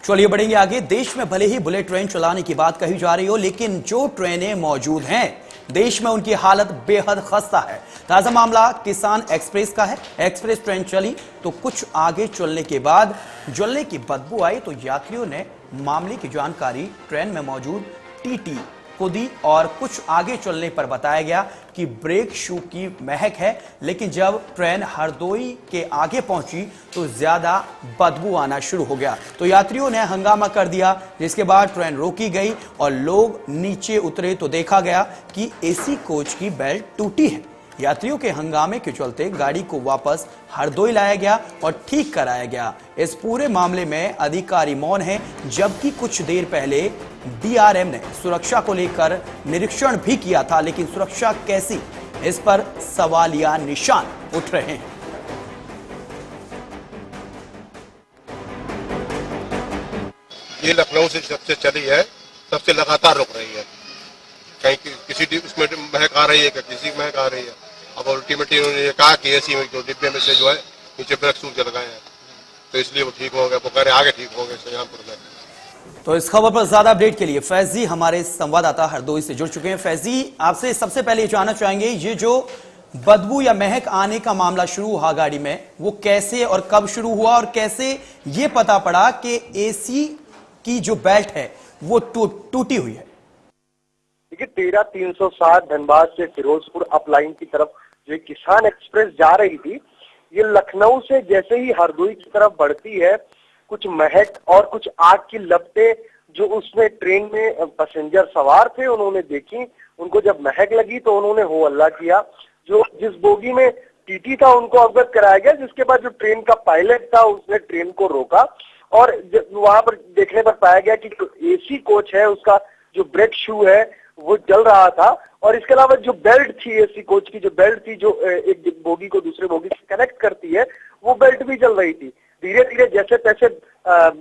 चलिए बढ़ेंगे आगे। देश में भले ही बुलेट ट्रेन चलाने की बात कही जा रही हो, लेकिन जो ट्रेनें मौजूद हैं देश में उनकी हालत बेहद खस्ता है। ताजा मामला किसान एक्सप्रेस का है। एक्सप्रेस ट्रेन चली तो कुछ आगे चलने के बाद जलने की बदबू आई तो यात्रियों ने मामले की जानकारी ट्रेन में मौजूद टीटी को दी और कुछ आगे चलने पर बताया गया कि ब्रेक शू की महक है, लेकिन जब ट्रेन हरदोई के आगे पहुंची तो ज्यादा बदबू आना शुरू हो गया तो यात्रियों ने हंगामा कर दिया, जिसके बाद ट्रेन रोकी गई और लोग नीचे उतरे तो देखा गया कि एसी कोच की बेल्ट टूटी है। यात्रियों के हंगामे के चलते गाड़ी को वापस हरदोई लाया गया और ठीक कराया गया। इस पूरे मामले में अधिकारी मौन हैं, जबकि कुछ देर पहले डीआरएम ने सुरक्षा को लेकर निरीक्षण भी किया था, लेकिन सुरक्षा कैसी, इस पर सवालिया निशान उठ रहे हैं। ये लखनऊ से सबसे चली है, सबसे लगातार रुक रही है। कहीं किसी उसमें महक आ रही है, किसी महक आ रही है। अब अल्टीमेटली उन्होंने कहा कि एसी में जो डिब्बे में से जो है नीचे ब्रेक शूज लगाए हैं, तो इसलिए वो ठीक हो गए। वो कह रहे आगे ठीक हो गए सजानपुर में। तो इस खबर पर ज्यादा अपडेट के लिए फैजी हमारे संवाददाता हरदोई से जुड़ चुके हैं। फैजी, आपसे सबसे पहले जानना चाहेंगे, ये जो बदबू या महक आने का मामला शुरू हुआ गाड़ी में, वो कैसे और कब शुरू हुआ और कैसे ये पता पड़ा कि एसी की जो बेल्ट है वो टूटी हुई है? देखिए 13-360 धनबाद से फिरोजपुर अपलाइन की तरफ जो किसान एक्सप्रेस जा रही थी, ये लखनऊ से जैसे ही हरदोई की तरफ बढ़ती है, कुछ महक और कुछ आग की लपटें जो उसमें ट्रेन में पैसेंजर सवार थे उन्होंने देखी। उनको जब महक लगी तो उन्होंने हो हल्ला किया। जो जिस बोगी में टीटी था उनको अवगत कराया गया, जिसके बाद जो ट्रेन का पायलट था उसने ट्रेन को रोका और वहां पर देखने पर पाया गया कि जो एसी कोच है उसका जो ब्रेक शू है वो जल रहा था और इसके अलावा जो बेल्ट थी, एसी कोच की जो बेल्ट थी जो एक बोगी को दूसरे बोगी से कनेक्ट करती है, वो बेल्ट भी जल रही थी। धीरे धीरे जैसे तैसे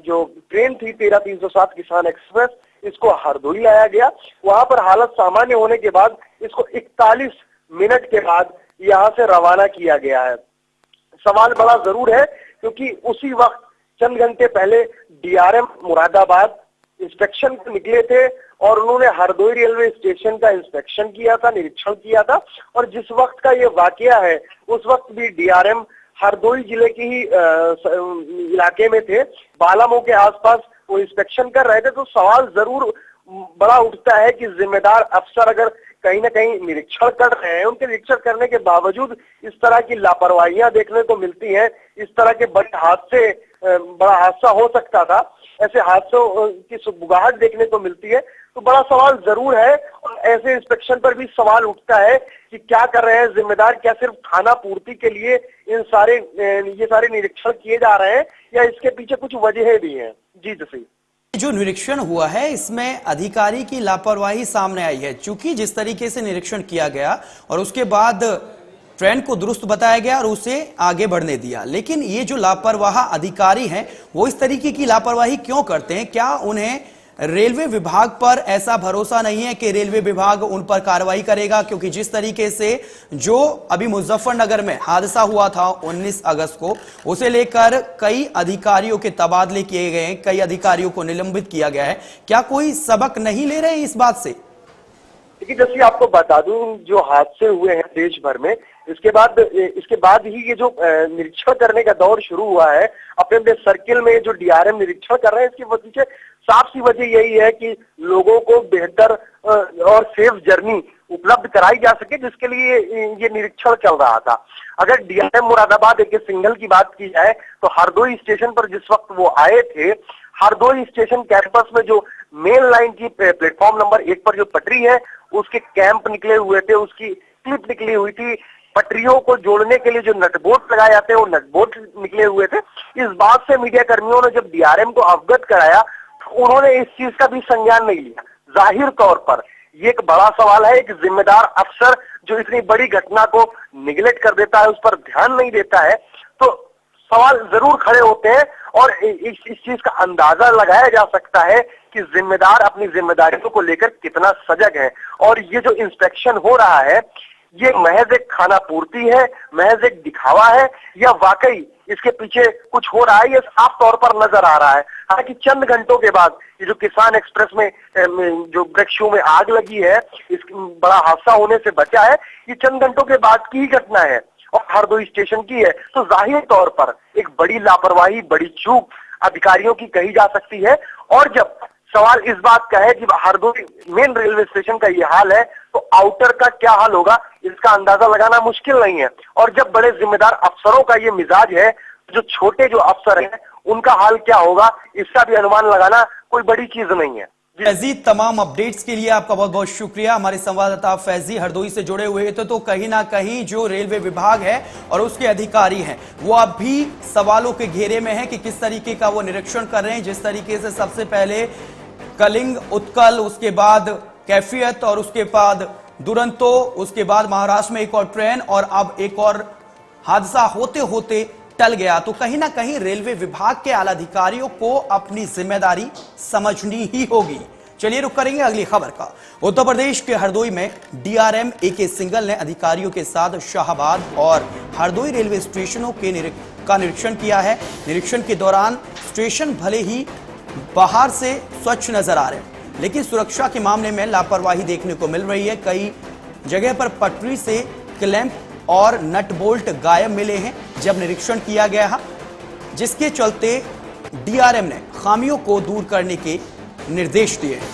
जो ट्रेन थी 13-360 किसान एक्सप्रेस, इसको हरदोई लाया गया। वहां पर हालत सामान्य होने के बाद इसको 41 मिनट के बाद यहाँ से रवाना किया गया है। सवाल बड़ा जरूर है क्योंकि उसी वक्त चंद घंटे पहले डीआरएम मुरादाबाद इंस्पेक्शन को निकले थे और उन्होंने हरदोई रेलवे स्टेशन का इंस्पेक्शन किया था, निरीक्षण किया था और जिस वक्त का ये वाकया है उस वक्त भी डीआरएम हरदोई जिले के ही इलाके में थे, बालामो के आसपास वो इंस्पेक्शन कर रहे थे। तो सवाल जरूर बड़ा उठता है कि जिम्मेदार अफसर अगर कहीं ना कहीं निरीक्षण कर रहे हैं, उनके निरीक्षण करने के बावजूद इस तरह की लापरवाहियां देखने को मिलती हैं, इस तरह के बड़ा हादसा हो सकता था, ऐसे हादसों की सुगबुगाहट देखने को मिलती है, तो बड़ा सवाल जरूर है। और ऐसे इंस्पेक्शन पर भी सवाल उठता है कि क्या कर रहे हैं जिम्मेदार, क्या सिर्फ खाना पूर्ति के लिए ये सारे निरीक्षण किए जा रहे हैं या इसके पीछे कुछ वजहें भी हैं? जी जसी, जो निरीक्षण हुआ है इसमें अधिकारी की लापरवाही सामने आई है, क्योंकि जिस तरीके से निरीक्षण किया गया और उसके बाद ट्रेन को दुरुस्त बताया गया और उसे आगे बढ़ने दिया, लेकिन ये जो लापरवाह अधिकारी हैं वो इस तरीके की लापरवाही क्यों करते हैं? क्या उन्हें रेलवे विभाग पर ऐसा भरोसा नहीं है कि रेलवे विभाग उन पर कार्रवाई करेगा? क्योंकि जिस तरीके से जो अभी मुजफ्फरनगर में हादसा हुआ था 19 अगस्त को, उसे लेकर कई अधिकारियों के तबादले किए गए हैं, कई अधिकारियों को निलंबित किया गया है, क्या कोई सबक नहीं ले रहे हैं इस बात से? देखिए जैसे आपको बता दूं, जो हादसे हुए हैं देश भर में, इसके बाद ही ये जो निरीक्षण करने का दौर शुरू हुआ है अपने अपने सर्किल में, जो डीआरएम निरीक्षण कर रहे हैं, इसकी पीछे साफ सी वजह यही है कि लोगों को बेहतर और सेफ जर्नी उपलब्ध कराई जा सके, जिसके लिए ये निरीक्षण चल रहा था। अगर डीआरएम मुरादाबाद एक सिंगल की बात की जाए तो हरदोई स्टेशन पर जिस वक्त वो आए थे, हरदोई स्टेशन कैंपस में जो मेन लाइन की प्लेटफॉर्म नंबर 1 पर जो पटरी है उसके कैंप निकले हुए थे, उसकी क्लिप निकली हुई थी। पटरियों को जोड़ने के लिए जो नटबोल्ट लगाए जाते हैं वो नटबोल्ट निकले हुए थे। इस बात से मीडिया कर्मियों ने जब डीआरएम को अवगत कराया तो उन्होंने इस चीज का भी संज्ञान नहीं लिया। जाहिर तौर पर ये एक बड़ा सवाल है, एक जिम्मेदार अफसर जो इतनी बड़ी घटना को निगलेक्ट कर देता है, उस पर ध्यान नहीं देता है, तो सवाल जरूर खड़े होते हैं और इस चीज का अंदाजा लगाया जा सकता है कि जिम्मेदार अपनी जिम्मेदारियों को लेकर कितना सजग है। और ये जो इंस्पेक्शन हो रहा है ये महज एक खाना पूर्ति है, महज एक दिखावा है, या वाकई इसके पीछे कुछ हो रहा है, ये साफ तौर पर नजर आ रहा है। हालांकि चंद घंटों के बाद ये जो किसान एक्सप्रेस में जो ब्रेक शू में आग लगी है, इस बड़ा हादसा होने से बचा है, ये चंद घंटों के बाद की ही घटना है और हरदोई स्टेशन की है। तो जाहिर तौर पर एक बड़ी लापरवाही, बड़ी चूक अधिकारियों की कही जा सकती है। और जब सवाल इस बात का है कि हरदोई मेन रेलवे स्टेशन का ये हाल है, तो आउटर का क्या हाल होगा, इसका अंदाजा लगाना मुश्किल नहीं है। और जब बड़े जिम्मेदार अफसरों का ये मिजाज है, जो छोटे जो अफसर हैं उनका हाल क्या होगा, इसका भी अनुमान लगाना कोई बड़ी चीज नहीं है। फैजी, तमाम अपडेट्स के लिए आपका बहुत बहुत शुक्रिया। हमारे संवाददाता फैजी हरदोई से जुड़े हुए थे। तो कहीं ना कहीं जो रेलवे विभाग है और उसके अधिकारी हैं, वो अब भी सवालों के घेरे में है कि किस तरीके का वो निरीक्षण कर रहे हैं। जिस तरीके से सबसे पहले कलिंग, उत्कल, उसके बाद कैफियत और उसके बाद दुरंतो, उसके बाद महाराष्ट्र में एक और ट्रेन और अब एक और हादसा होते होते टल गया। तो कहीं ना कहीं रेलवे विभाग के आला अधिकारियों को अपनी जिम्मेदारी समझनी ही होगी। चलिए रुक करेंगे अगली खबर का। उत्तर प्रदेश के हरदोई में डीआरएम AK सिंगल ने अधिकारियों के साथ शाहबाद और हरदोई रेलवे स्टेशनों के निरीक्षण किया है। निरीक्षण के दौरान स्टेशन भले ही बाहर से स्वच्छ नजर आ रहे हैं, लेकिन सुरक्षा के मामले में लापरवाही देखने को मिल रही है। कई जगह पर पटरी से क्लैंप और नट बोल्ट गायब मिले हैं जब निरीक्षण किया गया है, जिसके चलते डीआरएम ने खामियों को दूर करने के निर्देश दिए हैं।